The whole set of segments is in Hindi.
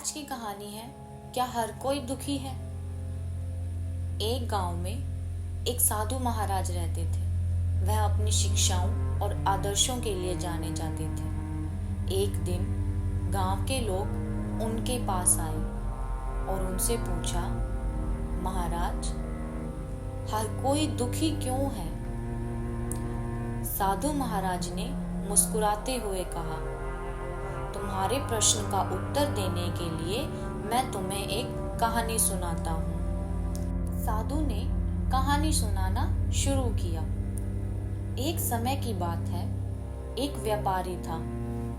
आज की कहानी है, क्या हर कोई दुखी है। एक गांव में एक साधु महाराज रहते थे। वह अपनी शिक्षाओं और आदर्शों के लिए जाने जाते थे। एक दिन गांव के लोग उनके पास आए और उनसे पूछा, महाराज, हर कोई दुखी क्यों है? साधु महाराज ने मुस्कुराते हुए कहा, तुम्हारे प्रश्न का उत्तर देने के लिए मैं तुम्हें एक कहानी सुनाता हूँ। साधु ने कहानी सुनाना शुरू किया। एक समय की बात है, एक व्यापारी था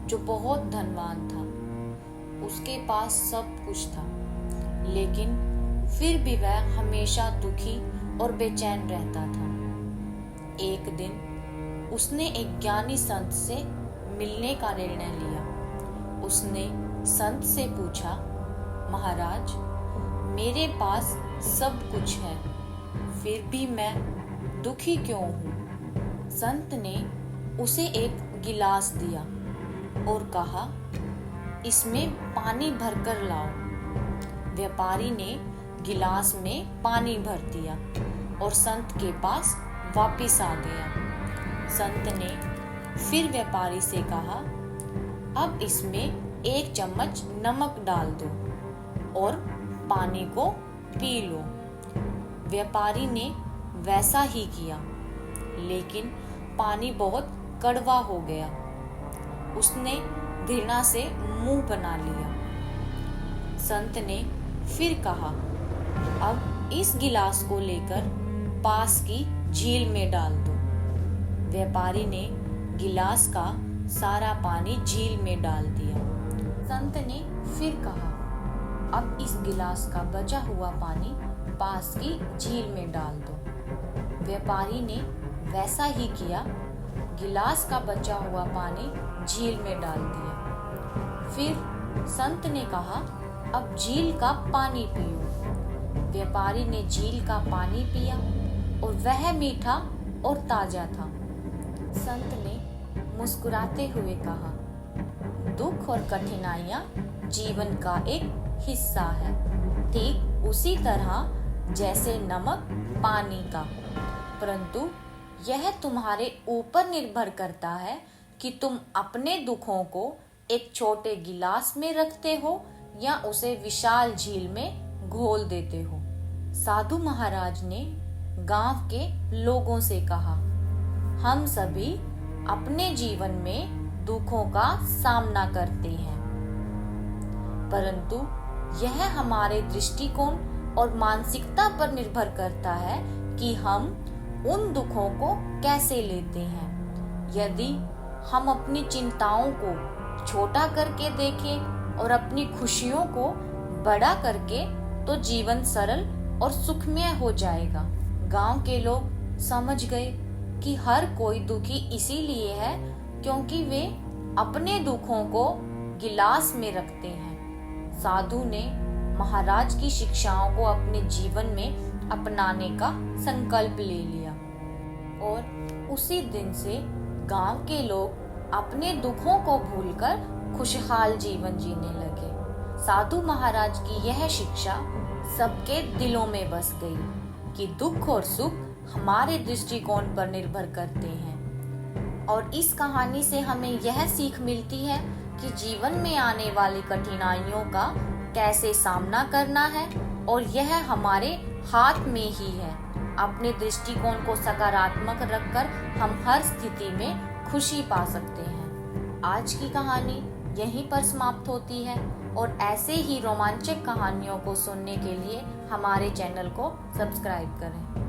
जो बहुत धनवान था। उसके पास सब कुछ था, लेकिन फिर भी वह हमेशा दुखी और बेचैन रहता था। एक दिन उसने एक ज्ञानी संत से मिलने का निर्णय लिया। उसने संत से पूछा, महाराज, मेरे पास सब कुछ है, फिर भी मैं दुखी क्यों हूँ? संत ने उसे एक गिलास दिया और कहा, इसमें पानी भरकर लाओ। व्यापारी ने गिलास में पानी भर दिया और संत के पास वापिस आ गया। संत ने फिर व्यापारी से कहा, अब इसमें 1 चम्मच नमक डाल दो और पानी को पी लो। व्यापारी ने वैसा ही किया, लेकिन पानी बहुत कड़वा हो गया। उसने घृणा से मुंह बना लिया। संत ने फिर कहा, अब इस गिलास को लेकर पास की झील में डाल दो। व्यापारी ने गिलास का सारा पानी झील में डाल दिया। संत ने फिर कहा, अब इस गिलास का बचा हुआ पानी पास की झील में डाल दो। व्यापारी ने वैसा ही किया, गिलास का बचा हुआ पानी झील में डाल दिया। फिर संत ने कहा, अब झील का पानी पियो। व्यापारी ने झील का पानी पिया और वह मीठा और ताजा था। संत ने मुस्कुराते हुए कहा, दुख और कठिनाइयां जीवन का एक हिस्सा है, ठीक उसी तरह जैसे नमक पानी का। परंतु यह तुम्हारे ऊपर निर्भर करता है कि तुम अपने दुखों को एक छोटे गिलास में रखते हो या उसे विशाल झील में घोल देते हो। साधु महाराज ने गांव के लोगों से कहा, हम सभी अपने जीवन में दुखों का सामना करते हैं, परंतु यह हमारे दृष्टिकोण और मानसिकता पर निर्भर करता है कि हम उन दुखों को कैसे लेते हैं। यदि हम अपनी चिंताओं को छोटा करके देखें और अपनी खुशियों को बड़ा करके, तो जीवन सरल और सुखमय हो जाएगा। गांव के लोग समझ गए कि हर कोई दुखी इसीलिए है क्योंकि वे अपने दुखों को गिलास में रखते हैं। साधु ने महाराज की शिक्षाओं को अपने जीवन में अपनाने का संकल्प ले लिया और उसी दिन से गांव के लोग अपने दुखों को भूलकर खुशहाल जीवन जीने लगे। साधु महाराज की यह शिक्षा सबके दिलों में बस गई कि दुख और सुख हमारे दृष्टिकोण पर निर्भर करते हैं। और इस कहानी से हमें यह सीख मिलती है कि जीवन में आने वाली कठिनाइयों का कैसे सामना करना है और यह हमारे हाथ में ही है। अपने दृष्टिकोण को सकारात्मक रखकर हम हर स्थिति में खुशी पा सकते हैं। आज की कहानी यहीं पर समाप्त होती है और ऐसे ही रोमांचक कहानियों को सुनने के लिए हमारे चैनल को सब्सक्राइब करें।